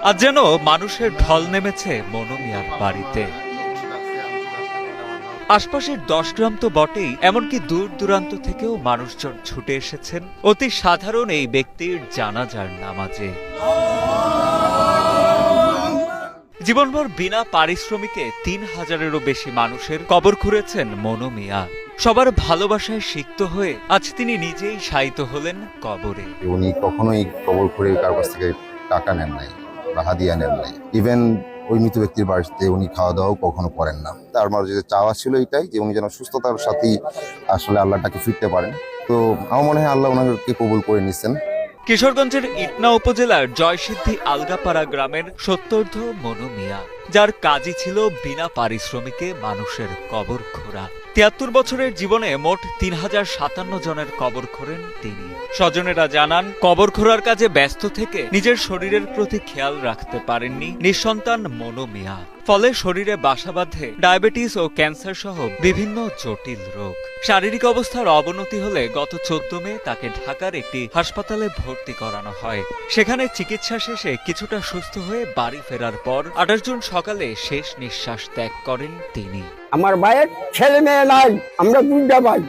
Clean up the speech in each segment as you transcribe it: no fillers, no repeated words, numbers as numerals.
আজ যেন মানুষের ঢল নেমেছে মনু মিয়ার বাড়িতে। আশপাশের 10 গ্রাম তো বটেই, এমনকি দূর দূরান্ত থেকেও মানুষজন ছুটে এসেছেন অতি সাধারণ এই ব্যক্তির জানাজার নামাজে। জীবনভর বিনা পারিশ্রমিকে 3000-এরও বেশি মানুষের কবর খুঁড়েছেন মনু মিয়া। সবার ভালোবাসায় সিক্ত হয়ে আজ তিনি নিজেই শায়িত হলেন কবরে। উনি কখনোই কবর খুঁড়ে কারো কাছ থেকে টাকা নেন নাই বা হাদিয়া নেন নাই। ইভেন ওই মৃত ব্যক্তির বাড়িতে উনি খাওয়া দাওয়াও কখনো করেন না। তার মাঝে যে চাওয়া ছিল এটাই যে উনি যেন সুস্থতার সাথেই আসলে আল্লাহটাকে ফিরতে পারেন। তো আমার মনে হয় আল্লাহ ওনাকে কবুল করে নিচ্ছেন। কিশোরগঞ্জের ইটনা উপজেলার জয়সিদ্ধি আলগাপাড়া গ্রামের সত্তর্ধ মনু মিয়া, যার কাজই ছিল বিনা পারিশ্রমিকে মানুষের কবর খোঁড়া। 73 বছরের জীবনে মোট 3057 জনের কবর খোঁড়েন তিনি। স্বজনেরা জানান, কবর খোঁড়ার কাজে ব্যস্ত থেকে নিজের শরীরের প্রতি খেয়াল রাখতে পারেননি নিঃসন্তান মনু মিয়া। ফলে শরীরে বাসা বাঁধে ডায়াবেটিস ও ক্যান্সার সহ বিভিন্ন জটিল রোগ। শারীরিক অবস্থার অবনতি হলে গত 14 মে তাকে ঢাকার একটি হাসপাতালে ভর্তি করানো হয়। সেখানে চিকিৎসা শেষে কিছুটা সুস্থ হয়ে বাড়ি ফেরার পর 28 জুন সকালে শেষ নিঃশ্বাস ত্যাগ করেন তিনি। আমার ভাইয়ের ছেলে মেয়ে নাই, আমরা দুইটা ভাই।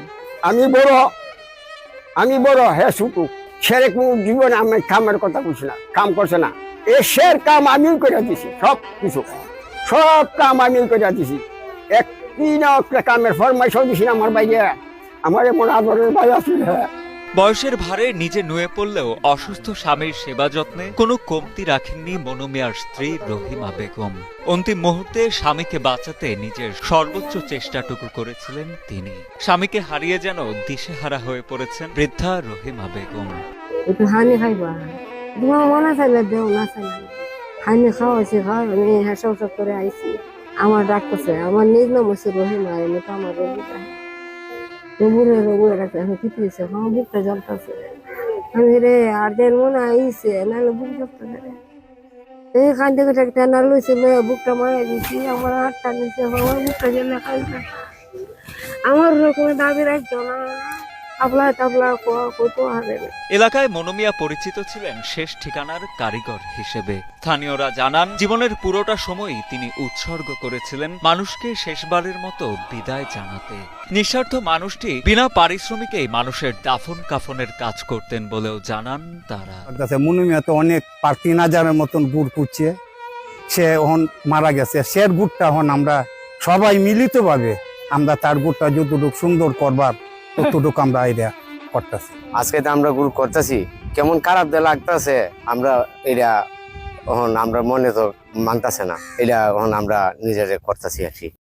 আমি বড় হ্যাঁ শুটু ছেলে জীবনে আমি কামের কথা বুঝি না, কাম করছে না। এসের কাম আমি করে দিছি, সব কাম আমি করে দিছি। একটি না একটা কামের ফরমাইশও দিছি না আমার ভাইয়ে। আমার এমন আদরের ভাই আছে। বয়সের ভারে নিজে নুয়ে পড়লেও অসুস্থ স্বামীর সেবা যত্নে কোনো কমতি রাখেননি মনু মিয়ার স্ত্রী রহিমা বেগম। অন্তিম মুহূর্তে স্বামীকে বাঁচাতে নিজের সর্বোচ্চ চেষ্টাটুকু করেছিলেন তিনি। স্বামীকে হারিয়ে যেন দিশেহারা হয়ে পড়েছেন বৃদ্ধা রহিমা বেগম। একটু হানি খাইবা, তোমার মনে চাইলে দেও, না চাইলে হানি খাওয়াইছি, আমি হেসা করে আইছি। আমার ডাকতেছে, আমার নিজ নাম হচ্ছে রহিমা, এমনি তো আমার রোগীটা আমার বুকটা জ্বলতেছে। আমি রে আর দেন মনে আইছে, নাহলে বুক জ্বলতেছে রে। এই খান থেকে টেনা লইছে, বুকটা মায়া দিছি, আমার হাতটা নিছে, আমার বুকটা জ্বলে খাইছে। আমার রকমের দাবি রাখতো না, এলাকায় মনু মিয়া পরিচিত ছিলেন শেষ ঠিকানার কারিগর হিসেবে। স্থানীয়রা জানান, জীবনের পুরোটা সময়ই তিনি উৎসর্গ করেছিলেন মানুষকে শেষবারের মতো বিদায় জানাতে। নিঃস্বার্থ মানুষটি বিনা পারিশ্রমিকেই মানুষের দাফন কাফনের কাজ করতেন বলেও জানান তারা। মনু মিয়া তো অনেক 3000-এর মতন গুড় কুচ্ছে, সে এখন মারা গেছে। সের গুড়টা এখন আমরা সবাই মিলিত ভাবে আমরা তার গুড়টা যতটুকু সুন্দর করবার ততটুকু আমরা আইডিয়া করতেছি। আজকে তো আমরা গুড় করতেছি, কেমন খারাপ লাগতেছে। আমরা এটা এখন আমরা মনে তো মানতেছে না, এটা এখন আমরা নিজেরা করতেছি আর কি।